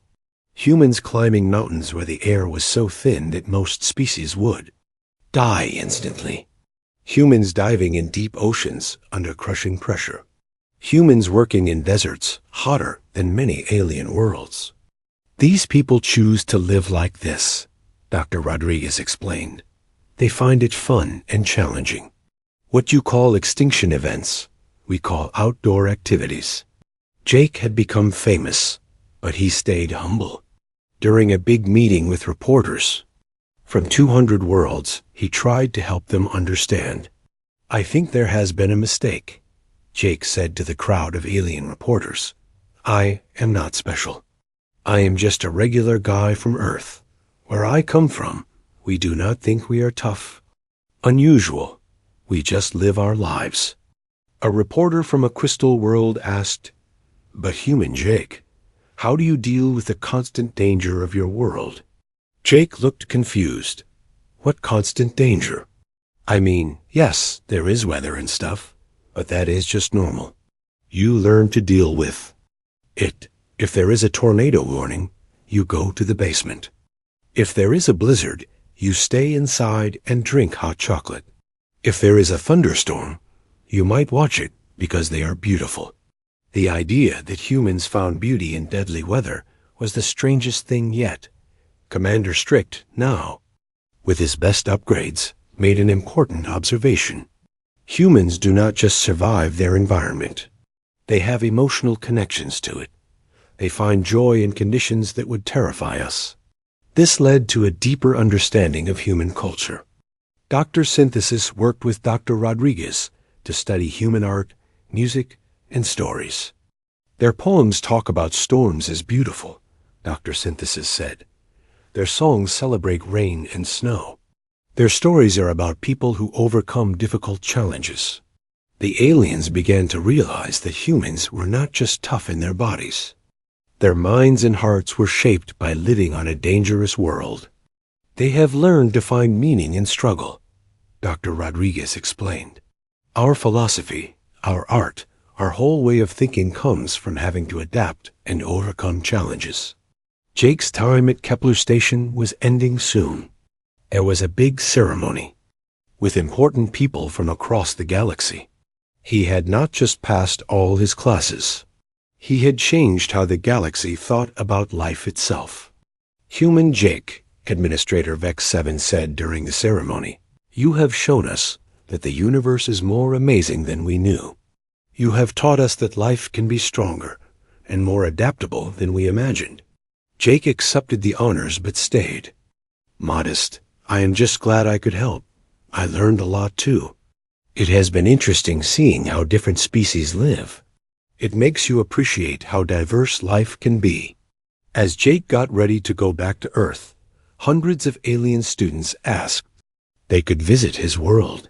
Humans climbing mountains where the air was so thin that most species would die instantly. Humans diving in deep oceans under crushing pressure. Humans working in deserts hotter than many alien worlds. These people choose to live like this, Dr. Rodriguez explained. They find it fun and challenging. What you call extinction events, we call outdoor activities. Jake had become famous, but he stayed humble. During a big meeting with reporters from 200 worlds, he tried to help them understand. I think there has been a mistake, Jake said to the crowd of alien reporters. I am not special. I am just a regular guy from Earth. Where I come from, we do not think we are tough, unusual. We just live our lives. A reporter from a crystal world asked, But human Jake, how do you deal with the constant danger of your world? Jake looked confused. What constant danger? I mean, yes, there is weather and stuff, but that is just normal. You learn to deal with it. If there is a tornado warning, you go to the basement. If there is a blizzard, you stay inside and drink hot chocolate. If there is a thunderstorm, You might watch it because they are beautiful. The idea that humans found beauty in deadly weather was the strangest thing yet. Commander Strict, now, with his best upgrades, made an important observation. Humans do not just survive their environment. They have emotional connections to it. They find joy in conditions that would terrify us. This led to a deeper understanding of human culture. Dr. Synthesis worked with Dr. Rodriguez to study human art, music, and stories. Their poems talk about storms as beautiful, Dr. Synthesis said. Their songs celebrate rain and snow. Their stories are about people who overcome difficult challenges. The aliens began to realize that humans were not just tough in their bodies. Their minds and hearts were shaped by living on a dangerous world. They have learned to find meaning in struggle, Dr. Rodriguez explained. Our philosophy, our art, our whole way of thinking comes from having to adapt and overcome challenges. Jake's time at Kepler Station was ending soon. There was a big ceremony with important people from across the galaxy. He had not just passed all his classes. He had changed how the galaxy thought about life itself. Human Jake, Administrator Vex 7 said during the ceremony, "You have shown us that the universe is more amazing than we knew. You have taught us that life can be stronger and more adaptable than we imagined." Jake accepted the honors but stayed. Modest, "I am just glad I could help. I learned a lot too. It has been interesting seeing how different species live. It makes you appreciate how diverse life can be." As Jake got ready to go back to Earth, hundreds of alien students asked they could visit his world.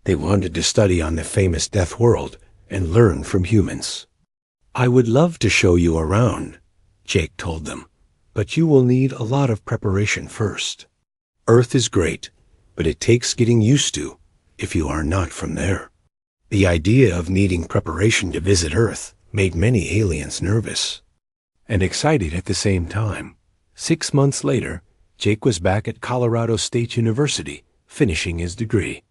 They wanted to study on the famous Deathworld and learn from humans. "I would love to show you around," Jake told them, "but you will need a lot of preparation first. Earth is great, but it takes getting used to if you are not from there." The idea of needing preparation to visit Earth made many aliens nervous and excited at the same time. 6 months later, Jake was back at Colorado State University, finishing his degree.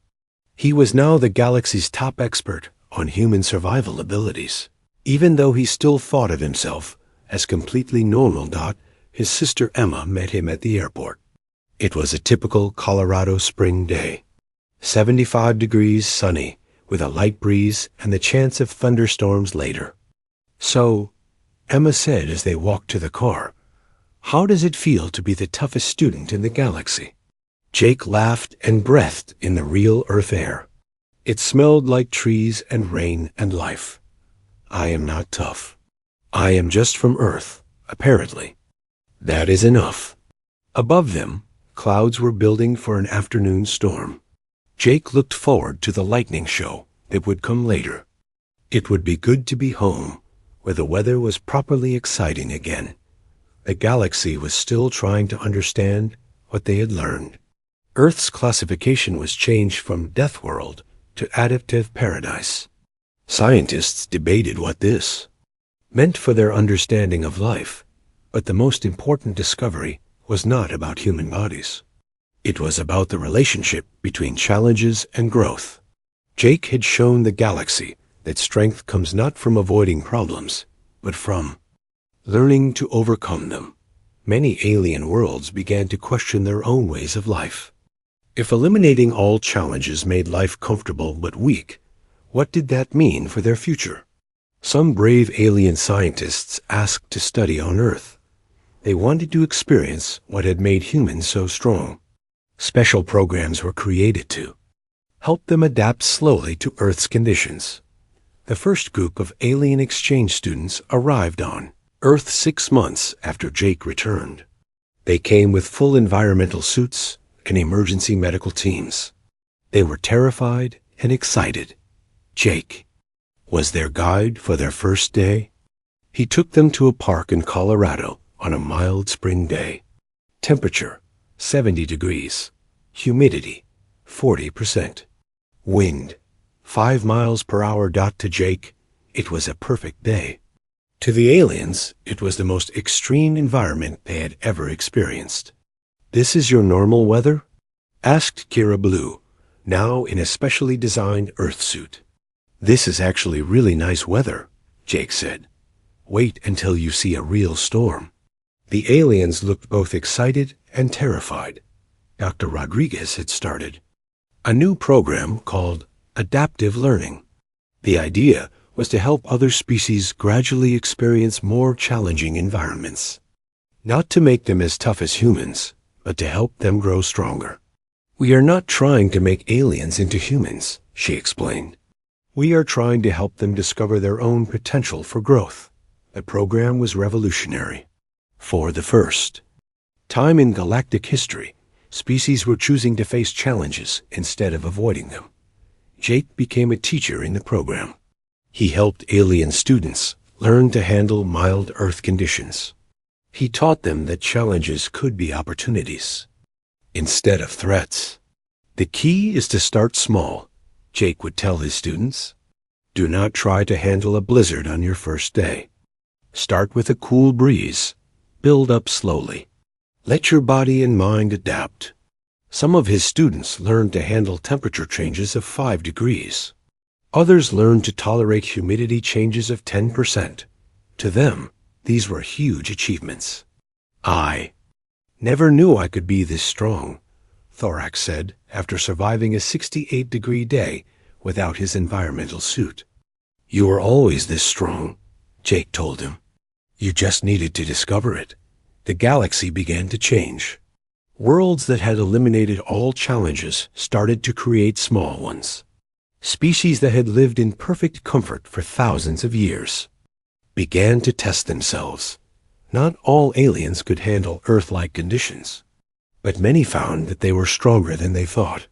He was now the galaxy's top expert on human survival abilities. Even though he still thought of himself as completely normal, his sister Emma met him at the airport. It was a typical Colorado spring day. 75 degrees, sunny, with a light breeze and the chance of thunderstorms later. "So," Emma said as they walked to the car, "how does it feel to be the toughest student in the galaxy?" Jake laughed and breathed in the real Earth air. It smelled like trees and rain and life. "I am not tough. I am just from Earth, apparently. That is enough." Above them, clouds were building for an afternoon storm. Jake looked forward to the lightning show that would come later. It would be good to be home, where the weather was properly exciting again. The galaxy was still trying to understand what they had learned. Earth's classification was changed from Deathworld to Adaptive Paradise. Scientists debated what this meant for their understanding of life, but the most important discovery was not about human bodies. It was about the relationship between challenges and growth. Jake had shown the galaxy that strength comes not from avoiding problems, but from learning to overcome them. Many alien worlds began to question their own ways of life. If eliminating all challenges made life comfortable but weak, what did that mean for their future? Some brave alien scientists asked to study on Earth. They wanted to experience what had made humans so strong. Special programs were created to help them adapt slowly to Earth's conditions. The first group of alien exchange students arrived on Earth 6 months after Jake returned. They came with full environmental suits and emergency medical teams. They were terrified and excited. Jake was their guide for their first day. He took them to a park in Colorado on a mild spring day. Temperature, 70 degrees. Humidity, 40%. Wind, 5 miles per hour. To Jake, it was a perfect day. To the aliens, it was the most extreme environment they had ever experienced. "This is your normal weather?" asked Kira Blue, now in a specially designed Earth suit. "This is actually really nice weather," Jake said. "Wait until you see a real storm." The aliens looked both excited and terrified. Dr. Rodriguez had started a new program called Adaptive Learning. The idea was to help other species gradually experience more challenging environments. Not to make them as tough as humans, but to help them grow stronger. "We are not trying to make aliens into humans," she explained. "We are trying to help them discover their own potential for growth." The program was revolutionary. For the first time in galactic history, species were choosing to face challenges instead of avoiding them. Jake became a teacher in the program. He helped alien students learn to handle mild Earth conditions. He taught them that challenges could be opportunities instead of threats. "The key is to start small," Jake would tell his students. "Do not try to handle a blizzard on your first day. Start with a cool breeze. Build up slowly. Let your body and mind adapt." Some of his students learned to handle temperature changes of 5 degrees. Others learned to tolerate humidity changes of 10%. To them, these were huge achievements. "I never knew I could be this strong," Thorax said after surviving a 68-degree day without his environmental suit. "You were always this strong," Jake told him. "You just needed to discover it." The galaxy began to change. Worlds that had eliminated all challenges started to create small ones. Species that had lived in perfect comfort for thousands of years began to test themselves. Not all aliens could handle Earth-like conditions, but many found that they were stronger than they thought.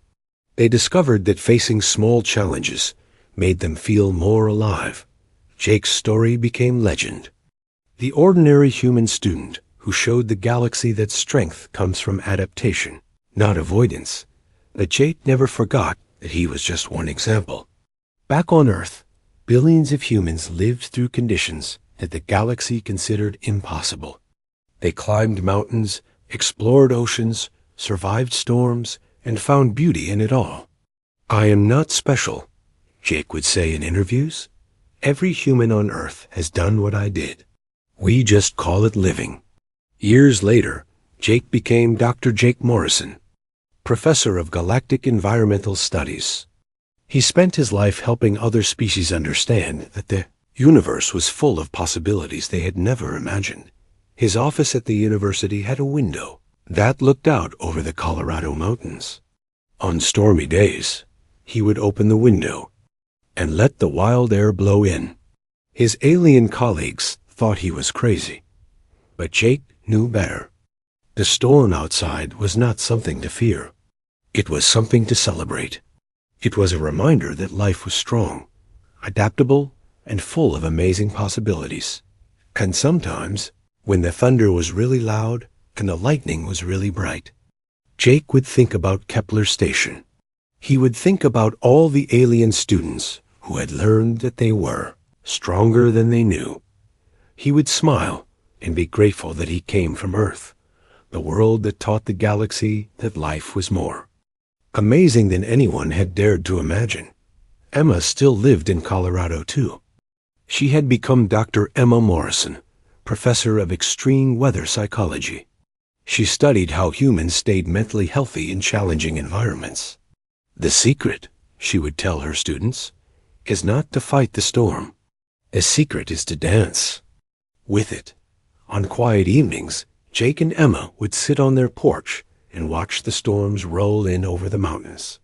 They discovered that facing small challenges made them feel more alive. Jake's story became legend. The ordinary human student who showed the galaxy that strength comes from adaptation, not avoidance. But Jake never forgot that he was just one example. Back on Earth, billions of humans lived through conditions that the galaxy considered impossible. They climbed mountains, explored oceans, survived storms, and found beauty in it all. "I am not special," Jake would say in interviews. "Every human on Earth has done what I did. We just call it living." Years later, Jake became Dr. Jake Morrison, professor of galactic environmental studies. He spent his life helping other species understand that the universe was full of possibilities they had never imagined. His office at the university had a window that looked out over the Colorado mountains. On stormy days, he would open the window and let the wild air blow in. His alien colleagues thought he was crazy, but Jake knew better. The storm outside was not something to fear. It was something to celebrate. It was a reminder that life was strong, adaptable, and full of amazing possibilities. And sometimes, when the thunder was really loud and the lightning was really bright, Jake would think about Kepler's station. He would think about all the alien students who had learned that they were stronger than they knew. He would smile and be grateful that he came from Earth, the world that taught the galaxy that life was more amazing than anyone had dared to imagine. Emma still lived in Colorado, too. She had become Dr. Emma Morrison, professor of extreme weather psychology. She studied how humans stayed mentally healthy in challenging environments. "The secret," she would tell her students, "is not to fight the storm. The secret is to dance with it." On quiet evenings, Jake and Emma would sit on their porch and watch the storms roll in over the mountains.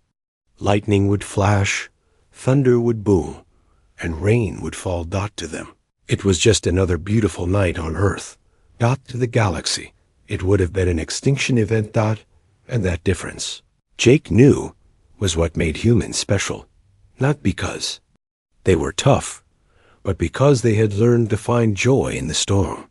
Lightning would flash, thunder would boom, and rain would fall dot to them. It was just another beautiful night on Earth. Dot to the galaxy, it would have been an extinction event dot, and that difference, Jake knew, was what made humans special. Not because they were tough, but because they had learned to find joy in the storm.